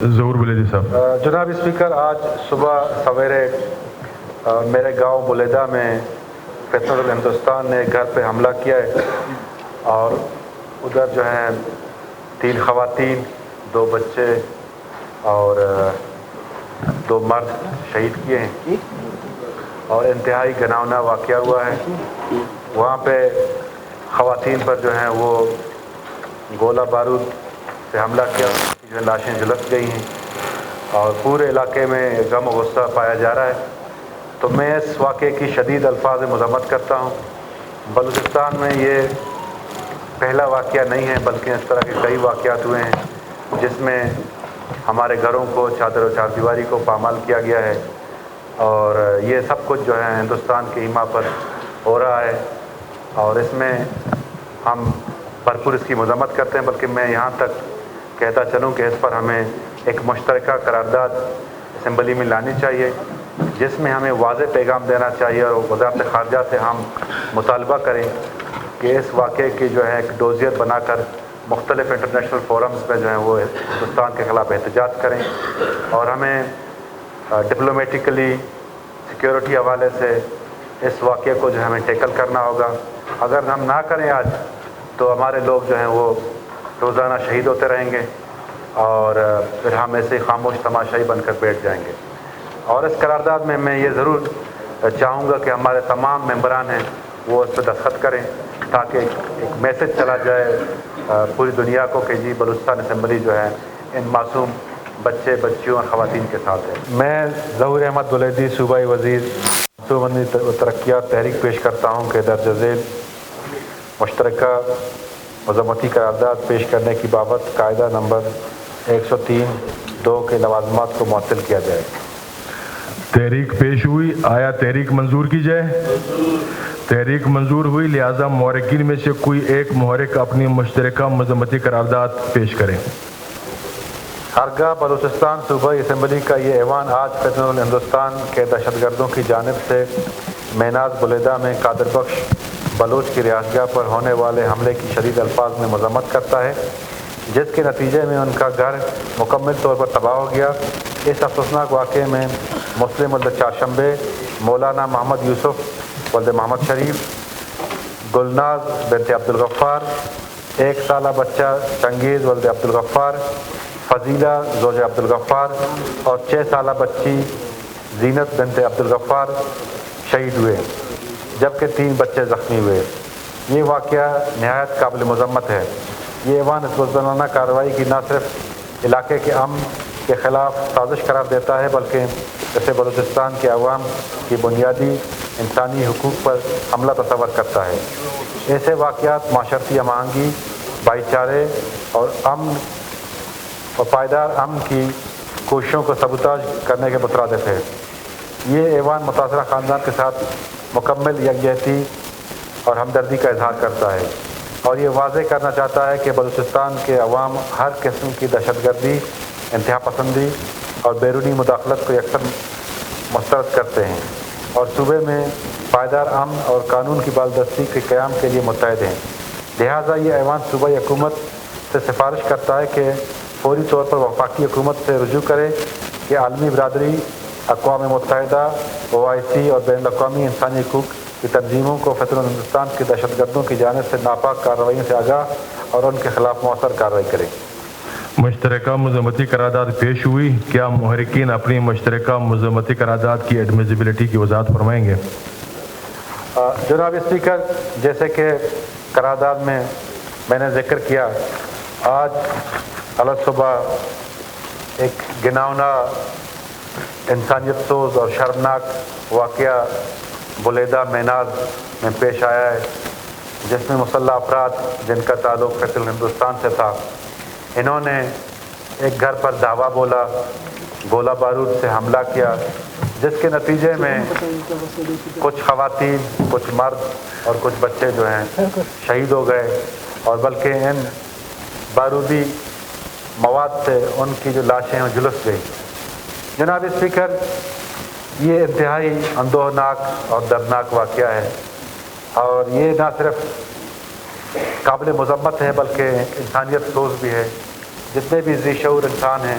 ظہور بلیدی صاحب۔ جناب اسپیکر، آج صبح سویرے میرے گاؤں بلیدہ میں فتنة الہندوستان نے گھر پہ حملہ کیا ہے اور ادھر جو ہیں 3 خواتین 2 بچے اور 2 مرد شہید کیے ہیں اور انتہائی گھناؤنا واقعہ ہوا ہے۔ وہاں پہ خواتین پر جو ہیں وہ گولہ بارود سے حملہ کیا، جو لاشیں جھلس گئی ہیں اور پورے علاقے میں غم و غصہ پایا جا رہا ہے۔ تو میں اس واقعے کی شدید الفاظ مذمت کرتا ہوں۔ بلوچستان میں یہ پہلا واقعہ نہیں ہے، بلکہ اس طرح کے کئی واقعات ہوئے ہیں جس میں ہمارے گھروں کو چادر و چاردیواری کو پامال کیا گیا ہے، اور یہ سب کچھ جو ہے ہندوستان کے ایما پر ہو رہا ہے، اور اس میں ہم بھرپور اس کی مذمت کرتے ہیں۔ بلکہ میں یہاں تک کہتا چلوں کہ اس پر ہمیں ایک مشترکہ قرارداد اسمبلی میں لانی چاہیے، جس میں ہمیں واضح پیغام دینا چاہیے اور وزارت خارجہ سے ہم مطالبہ کریں کہ اس واقعے کی جو ہے ایک ڈوزیت بنا کر مختلف انٹرنیشنل فورمز میں جو ہیں وہ ہندوستان کے خلاف احتجاج کریں، اور ہمیں ڈپلومیٹکلی سیکیورٹی حوالے سے اس واقعے کو جو ہے ہمیں ٹیکل کرنا ہوگا۔ اگر ہم نہ کریں آج تو ہمارے لوگ جو ہیں وہ روزانہ شہید ہوتے رہیں گے اور پھر ہم ایسے خاموش تماشائی بن کر بیٹھ جائیں گے۔ اور اس قرارداد میں یہ ضرور چاہوں گا کہ ہمارے تمام ممبران ہیں وہ اس پہ دستخط کریں، تاکہ ایک میسج چلا جائے پوری دنیا کو کہ جی بلوچستان اسمبلی جو ہے ان معصوم بچے بچیوں اور خواتین کے ساتھ ہے۔ میں ظہور احمد بلیدی صوبائی وزیر منصوبہ و ترقیات تحریک پیش کرتا ہوں کہ درج ذیل مشترکہ مذمتی قرارداد پیش کرنے کی بابت قاعدہ نمبر 103(2) کے لوازمات کو معطل کیا جائے۔ تحریک پیش ہوئی، آیا تحریک منظور کی جائے؟ تحریک منظور ہوئی، لہذا محرکین میں سے کوئی ایک محرک اپنی مشترکہ مذمتی قرارداد پیش کرے۔ ہرگاہ بلوچستان صوبائی اسمبلی کا یہ ایوان آج فتنة الہندوستان کے دہشت گردوں کی جانب سے میناز بلیدہ میں قادر بخش بلوچ کی رہائشگاہ پر ہونے والے حملے کی شدید الفاظ میں مذمت کرتا ہے، جس کے نتیجے میں ان کا گھر مکمل طور پر تباہ ہو گیا۔ اس افسوسناک واقعے میں مسلم ولد چارشنبے مولانا محمد یوسف ولد محمد شریف، گلناز بنت عبدالغفار، 1 سالہ بچہ چنگیز ولد عبدالغفار، فضیلہ زوج عبدالغفار اور 6 سالہ بچی زینت بنت عبدالغفار شہید ہوئے، جبکہ 3 بچے زخمی ہوئے۔ یہ واقعہ نہایت قابل مذمت ہے۔ یہ ایوان اس بزدلانہ کارروائی کی نہ صرف علاقے کے امن کے خلاف سازش قرار دیتا ہے، بلکہ اسے بلوچستان کے عوام کی بنیادی انسانی حقوق پر حملہ تصور کرتا ہے۔ ایسے واقعات معاشرتی ہم آہنگی، بھائی چارے اور امن اور پائیدار امن کی کوششوں کو سبوتاژ کرنے کے مترادف ہے۔ یہ ایوان متاثرہ خاندان کے ساتھ مکمل یکجہتی اور ہمدردی کا اظہار کرتا ہے، اور یہ واضح کرنا چاہتا ہے کہ بلوچستان کے عوام ہر قسم کی دہشت گردی، انتہا پسندی اور بیرونی مداخلت کو یکسر مسترد کرتے ہیں، اور صوبے میں پائیدار امن اور قانون کی بالادستی کے قیام کے لیے متحد ہیں۔ لہٰذا یہ ایوان صوبائی حکومت سے سفارش کرتا ہے کہ فوری طور پر وفاقی حکومت سے رجوع کرے کہ عالمی برادری، اقوام متحدہ، OIC اور بین الاقوامی انسانی حقوق کی تنظیموں کو فتنة الہندوستان کی دہشت گردوں کی جانب سے ناپاک کارروائیوں سے آگاہ اور ان کے خلاف مؤثر کارروائی کرے۔ مشترکہ مذمتی قرارداد پیش ہوئی، کیا محرکین اپنی مشترکہ مذمتی قرارداد کی ایڈمیسیبلٹی کی وضاحت فرمائیں گے؟ جناب اسپیکر، جیسے کہ قرارداد میں نے ذکر کیا، آج الگ صبح ایک گھناؤنا، انسانیت سوز اور شرمناک واقعہ بلیدہ میناز میں پیش آیا ہے، جس میں مسلح افراد جن کا تعلق فتنة الہندوستان سے تھا، انہوں نے ایک گھر پر دھاوا بولا، گولہ بارود سے حملہ کیا، جس کے نتیجے میں کچھ خواتین، کچھ مرد اور کچھ بچے جو ہیں شہید ہو گئے، اور بلکہ ان بارودی مواد سے ان کی جو لاشیں ہیں جھلس گئی۔ جناب اسپیکر، یہ انتہائی اندوہناک اور دردناک واقعہ ہے، اور یہ نہ صرف قابل مذمت ہے بلکہ انسانیت سوز بھی ہے۔ جتنے بھی ذی شعور انسان ہیں